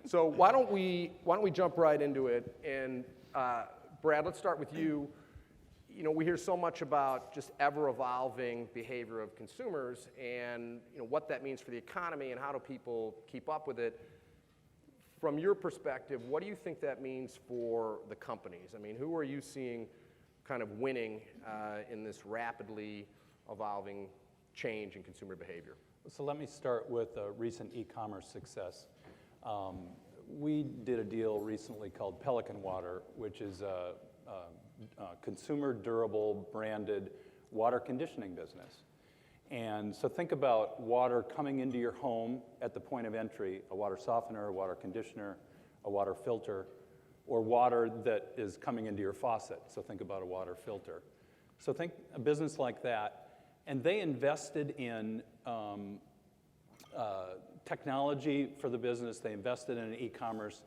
So why don't we jump right into it? And Brad, let's start with you. You know, we hear so much about just ever-evolving behavior of consumers and, you know, what that means for the economy and how do people keep up with it. From your perspective, what do you think that means for the companies? I mean, who are you seeing kind of winning in this rapidly evolving change in consumer behavior? So let me start with a recent e-commerce success. We did a deal recently called Pelican Water, which is a consumer durable branded water conditioning business. And so think about water coming into your home at the point of entry, a water softener, a water conditioner, a water filter, or water that is coming into your faucet. So think about a water filter. So think a business like that. And they invested in technology for the business. They invested in an e-commerce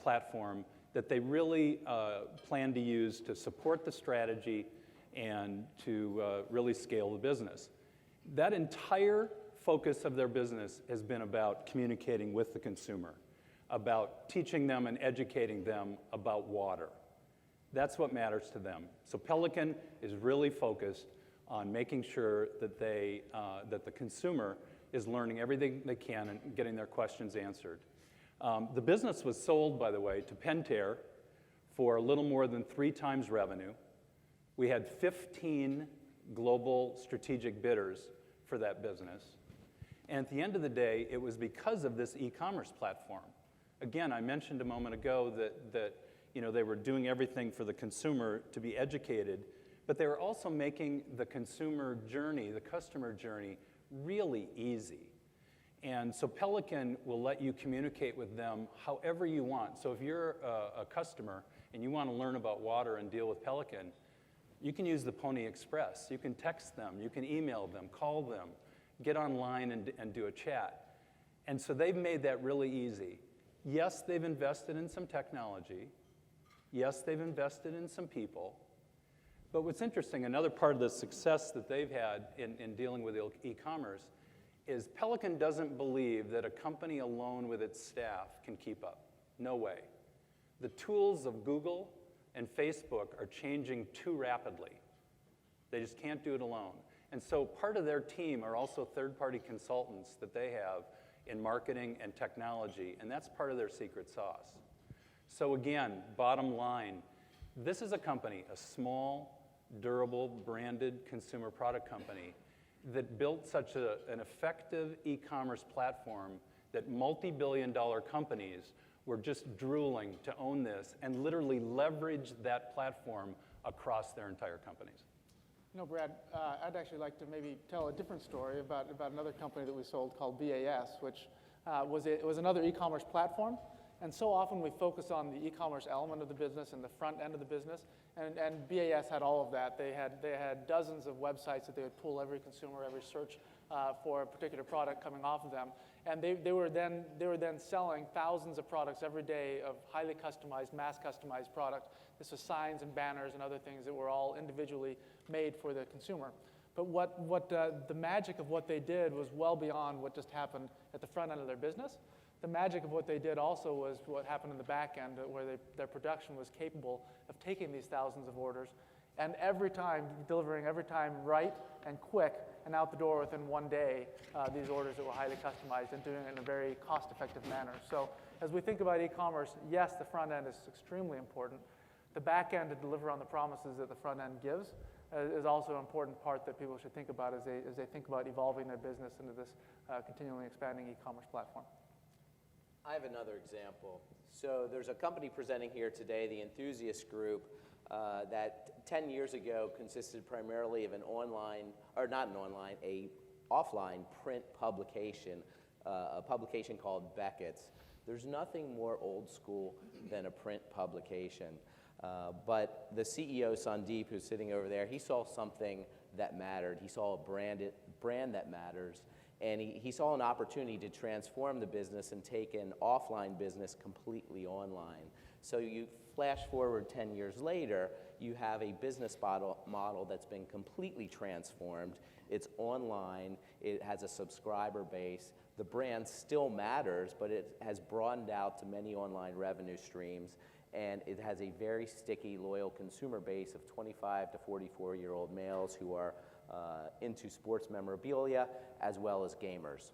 platform that they really plan to use to support the strategy and to really scale the business. That entire focus of their business has been about communicating with the consumer, about teaching them and educating them about water. That's what matters to them. So Pelican is really focused on making sure that that the consumer is learning everything they can and getting their questions answered. The business was sold, by the way, to Pentair for a little more than 3 times revenue. We had 15 global strategic bidders for that business. And at the end of the day, it was because of this e-commerce platform. Again, I mentioned a moment ago that you know, they were doing everything for the consumer to be educated, but they were also making the consumer journey, the customer journey, really easy. And so Pelican will let you communicate with them however you want. So if you're a customer and you want to learn about water and deal with Pelican, you can use the Pony Express. You can text them, you can email them, call them, get online and do a chat. And so they've made that really easy. Yes, they've invested in some technology. Yes, they've invested in some people. But what's interesting, another part of the success that they've had in dealing with e-commerce is Pelican doesn't believe that a company alone with its staff can keep up. No way. The tools of Google and Facebook are changing too rapidly. They just can't do it alone. And so part of their team are also third-party consultants that they have in marketing and technology, and that's part of their secret sauce. So again, bottom line, this is a company, a small, durable, branded consumer product company that built such an effective e-commerce platform that multi-billion-dollar companies were just drooling to own this and literally leverage that platform across their entire companies. You know, Brad, I'd actually like to maybe tell a different story about another company that we sold called BAS, which was another e-commerce platform. And so often we focus on the e-commerce element of the business and the front end of the business, and BAS had all of that. They had dozens of websites that they would pull every consumer, every search for a particular product coming off of them, and they were then selling thousands of products every day of highly customized, mass customized product. This was signs and banners and other things that were all individually made for the consumer. But what the magic of what they did was well beyond what just happened at the front end of their business. The magic of what they did also was what happened in the back end, where their production was capable of taking these thousands of orders and delivering every time right and quick and out the door within one day, these orders that were highly customized and doing it in a very cost-effective manner. So as we think about e-commerce, yes, the front end is extremely important. The back end to deliver on the promises that the front end gives is also an important part that people should think about as they think about evolving their business into this continually expanding e-commerce platform. I have another example. So there's a company presenting here today, the Enthusiast Group, that 10 years ago consisted primarily of an offline print publication, a publication called Beckett's. There's nothing more old school than a print publication. But the CEO, Sandeep, who's sitting over there, he saw something that mattered. He saw a brand that matters. And he saw an opportunity to transform the business and take an offline business completely online. So you flash forward 10 years later, you have a business model that's been completely transformed. It's online, it has a subscriber base. The brand still matters, but it has broadened out to many online revenue streams, and it has a very sticky, loyal consumer base of 25 to 44-year-old males who are into sports memorabilia as well as gamers.